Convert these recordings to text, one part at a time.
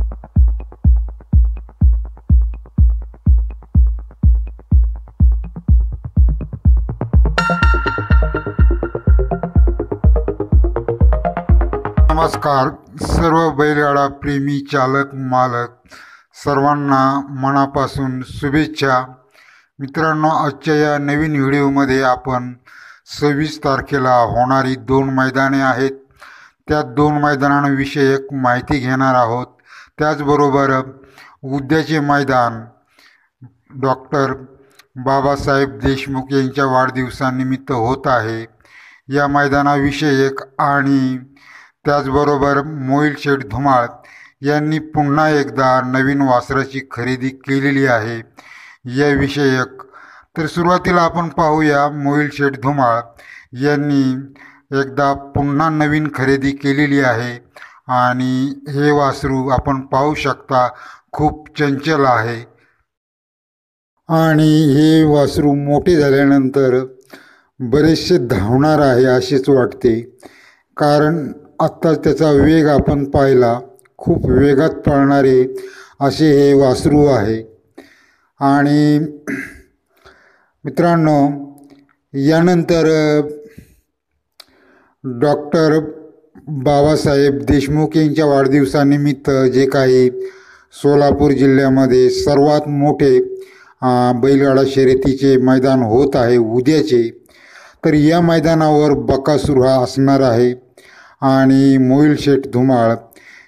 नमस्कार सर्व बैलगाडा प्रेमी चालक मालक सर्वांना मनापासून शुभेच्छा। मित्रांनो, आजच्या या नवीन व्हिडिओमध्ये आपण 26 तारखेला होणारी 2 मैदाने आहेत त्या 2 मैदानांविषयक माहिती घेणार आहोत। त्याचबरोबर उद्याचे मैदान डॉक्टर बाबासाहेब देशमुख यांच्या वाढदिवसानिमित्त होत आहे या मैदानाविषयक आणि त्याचबरोबर मोहिल शेठ धुमाळ यांनी पुन्हा एकदा नवीन वासराची खरेदी केलेली आहे याविषयक। तर सुरुवातीला आपण पाहूया, मोहिल शेठ धुमाळ यांनी एकदा पुन्हा नवीन खरेदी केलेली आहे आणि हे वासरू आपण पाहू शकता खूप चंचल आहे आणि हे वासरू मोठे झाल्यानंतर बरेचसे धावणार आहे असेच वाटते, कारण आत्ता त्याचा वेग आपण पाहिला, खूप वेगात पळणारे असे हे वासरू आहे। आणि मित्रांनो, यानंतर डॉक्टर बाबासाहेब देशमुख यांच्या वाढदिवसानिमित्त जे काही सोलापूर जिल्ह्यामध्ये सर्वात मोठे बैलगाडा शर्यतीचे मैदान होत आहे उद्याचे, तर या मैदानावर बकासूर हा असणार आहे। आणि मोहिल शेठ धुमाळ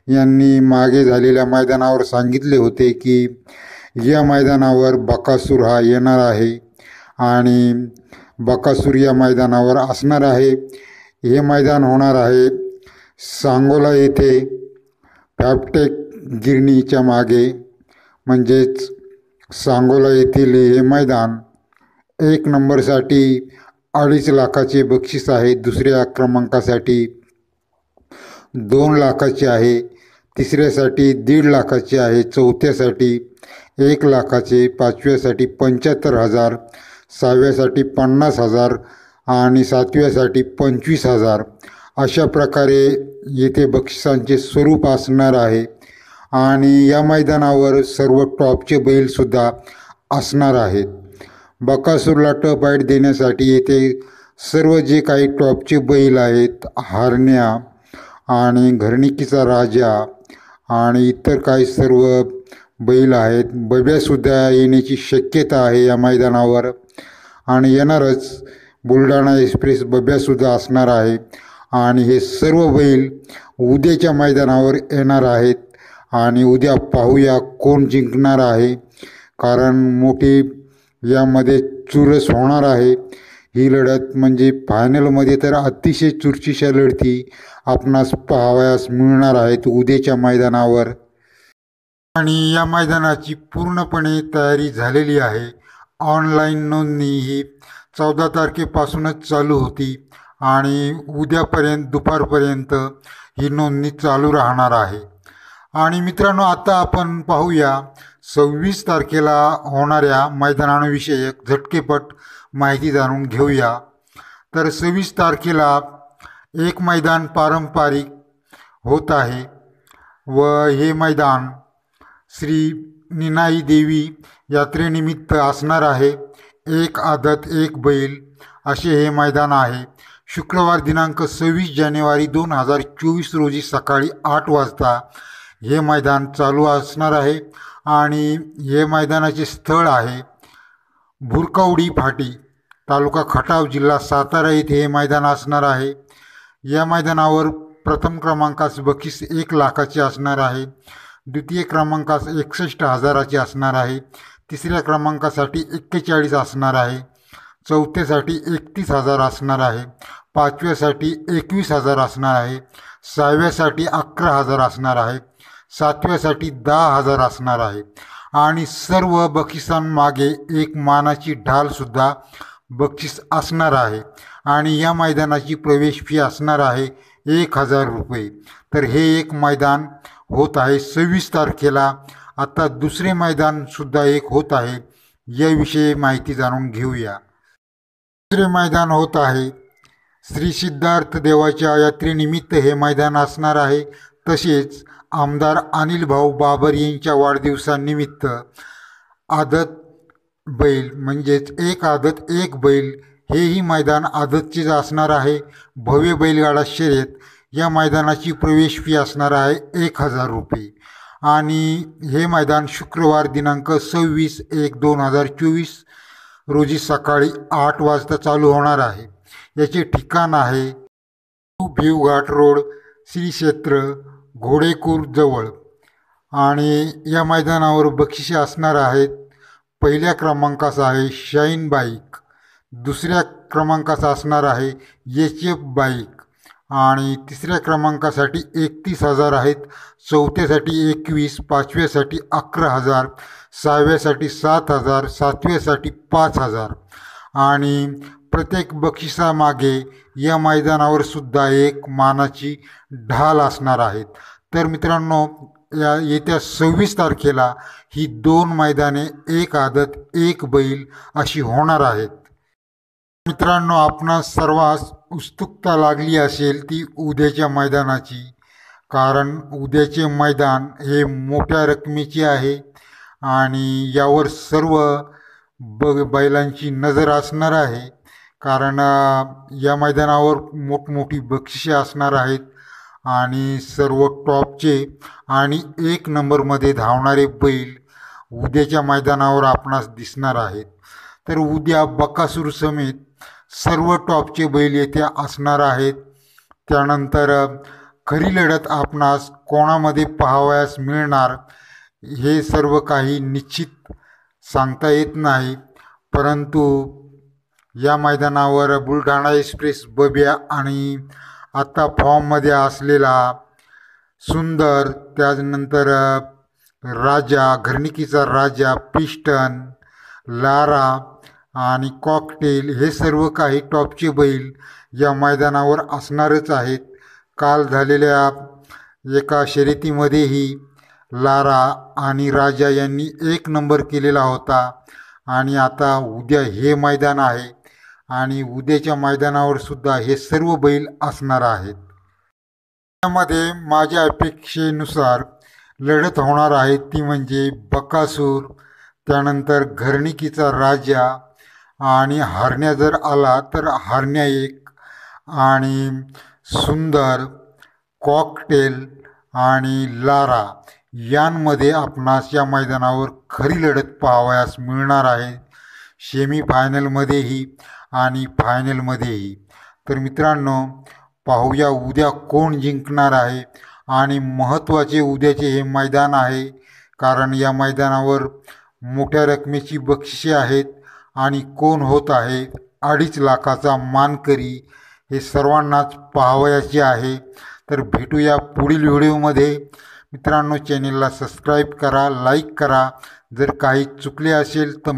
यांनी मागे झालेल्या मैदानावर सांगितले होते की या मैदानावर बकासूर हा येणार आहे आणि बकासूर या मैदानावर असणार आहे। हे मैदान होणार आहे सांगोला येथे फॅबटेक गिरणीच्या मागे, म्हणजेच सांगोला येथील हे मैदान 1 नंबरसाठी 2.5 लाखाचे बक्षीस आहे, दुसऱ्या क्रमांकासाठी 2 लाखाचे आहे, तिसऱ्यासाठी 1.5 लाखाचे आहे, चौथ्यासाठी 1 लाखाचे, पाचव्यासाठी 75,000, 6व्यासाठी 50,000 आणि 7व्यासाठी 25,000 अशा प्रकारे येथे बक्षिसांचे स्वरूप असणार आहे। आणि या मैदानावर सर्व टॉपचे बैलसुद्धा असणार आहेत। बकासूरला टफ फाईट देण्यासाठी येथे सर्व जे काही टॉपचे बैल आहेत, हारण्या आणि घरणिकीचा राजा आणि इतर काही सर्व बैल आहेत, बब्यासुद्धा येण्याची शक्यता आहे या मैदानावर आणि येणारच बुलढाणा एक्सप्रेस बब्यासुद्धा असणार आहे। आणि हे सर्व बैल उद्याच्या मैदानावर येणार आहेत आणि उद्या पाहूया कोण जिंकणार आहे, कारण मोठी यामध्ये चुरस होणार आहे। ही लढत म्हणजे फायनलमध्ये तर अतिशय चुरशीच्या लढती आपणास पाहावयास मिळणार आहेत उद्याच्या मैदानावर। आणि या मैदानाची पूर्णपणे तयारी झालेली आहे। ऑनलाईन नोंदणी ही 14 तारखेपासूनच चालू होती आणि उद्यापर्यंत दुपारपर्यंत ही नोंदणी चालू राहणार आहे। आणि मित्रांनो, आता आपण पाहूया 26 तारखेला होणाऱ्या मैदानांविषयक झटकेपट माहिती जाणून घेऊया। तर 26 तारखेला एक मैदान पारंपरिक होत आहे व हे मैदान श्री निनाई देवी यात्रेनिमित्त असणार आहे। 1 आदत 1 बैल असे हे मैदान आहे। शुक्रवार दिनांक 26 जानेवारी 2024 रोजी सकाळी 8 वाजता हे मैदान चालू असणार आहे आणि हे मैदानाचे स्थळ आहे भुरकवडी फाटी, तालुका खटाव, जिल्हा सातारा येथे हे मैदान असणार आहे। या मैदानावर प्रथम क्रमांकास बक्षीस 1 लाखाचे असणार आहे, द्वितीय क्रमांकास 61,000चे असणार आहे, तिसऱ्या क्रमांकासाठी 41 असणार आहे, चौथ्यासाठी 31,000 असणार आहे, पाचव्यासाठी 21,000 असणार आहे, 6व्यासाठी 11,000 असणार आहे, 7व्यासाठी 10,000 असणार आहे आणि सर्व बक्षिसांमागे एक मानाची ढालसुद्धा बक्षीस असणार आहे। आणि या मैदानाची प्रवेश फी असणार आहे 1,000 रुपये। तर हे एक मैदान होत आहे 26 तारखेला। आता दुसरे मैदानसुद्धा एक होत आहे, याविषयी माहिती जाणून घेऊया। दुसरे मैदान होत आहे श्री सिद्धार्थ देवाच्या यात्रेनिमित्त हे मैदान असणार आहे। तसेच आमदार अनिल भाऊ बाबर यांच्या वाढदिवसानिमित्त आदत बैल म्हणजेच एक आदत एक बैल हेही मैदान आदतचेच असणार आहे. भव्य बैलगाडा शर्यत या मैदानाची प्रवेश फी असणार आहे 1000 रुपये आणि हे मैदान शुक्रवार दिनांक 26/1/2024 रोजी सकाळी 8 वाजता चालू होणार आहे. याचे ठिकाण आहे भिवघाट रोड, श्री क्षेत्र, घोडेकूर जवळ आणि या मैदानावर बक्षिसे असणार आहेत. पहिल्या क्रमांकाचा आहे शाईन बाईक, दुसऱ्या क्रमांकाचा असणार आहे HF बाईक आणि तिसऱ्या क्रमांकासाठी 31,000 आहेत, चौथ्यासाठी 21, पाचव्यासाठी 11,000, सहाव्यासाठी 7,000, सातव्यासाठी 5,000 आणि प्रत्येक बक्षिसामागे या मैदानावर सुद्धा एक मानाची ढाल असणार आहेत. तर मित्रांनो, येत्या 26 तारखेला ही 2 मैदाने एक आदत एक बैल अशी होणार आहेत. मित्रांनो, आपणा सर्वांस उत्सुकता लागली असेल ती उद्याच्या मैदानाची, कारण उद्याचे मैदान हे मोठ्या रकमेचे आहे आणि यावर सर्व बैलांची नजर असणार आहे. कारण या मैदानावर मोठमोठी बक्षिसे असणार आहेत आणि सर्व टॉपचे आणि 1 नंबरमध्ये धावणारे बैल उद्याच्या मैदानावर आपणास दिसणार आहेत. तर उद्या बकासूर समेत सर्व टॉपचे बैल येथे असणार आहेत. त्यानंतर खरी लढत आपणास कोणामध्ये पाहावयास मिळणार हे सर्व काही निश्चित सांगता येत नाही, परंतु या मैदानावर बुलढाणा एक्सप्रेस बब्या आणि आता फॉर्ममध्ये असलेला सुंदर, त्यानंतर राजा, घरणिकीचा राजा, पिस्टन, लारा आणि कॉकटेल हे सर्व काही टॉपचे बैल या मैदानावर असणारच आहेत. काल झालेल्या एका शर्यतीमध्येही लारा आणि राजा यांनी 1 नंबर केलेला होता आणि आता उद्या हे मैदान आहे आणि उद्याच्या मैदानावर सुद्धा हे सर्व बैल असणार आहेत. त्यामध्ये माझ्या अपेक्षेनुसार लढत होणार आहे ती म्हणजे बकासूर, त्यानंतर घरणिकीचा राजा आणि हरण्या जर आला तर हरण्या एक आणि सुंदर, कॉकटेल आणि लारा यांमध्ये आपणास या मैदानावर खरी लढत पाहावयास मिळणार आहे, सेमीफायनलमध्येही आणि फायनलमध्येही. तर मित्रांनो, पाहूया उद्या कोण जिंकणार आहे आणि महत्त्वाचे उद्याचे हे मैदान आहे, कारण या मैदानावर मोठ्या रकमेची बक्षिसे आहेत आणि कोण होत आहे 2.5 लाखाचा मानकरी हे सर्वांनाच पाहावयाचे आहे. तर भेटूया पुढील व्हिडिओमध्ये. मित्रांनो, चॅनेलला सबस्क्राईब करा, लाईक करा. जर काही चुकले असेल तर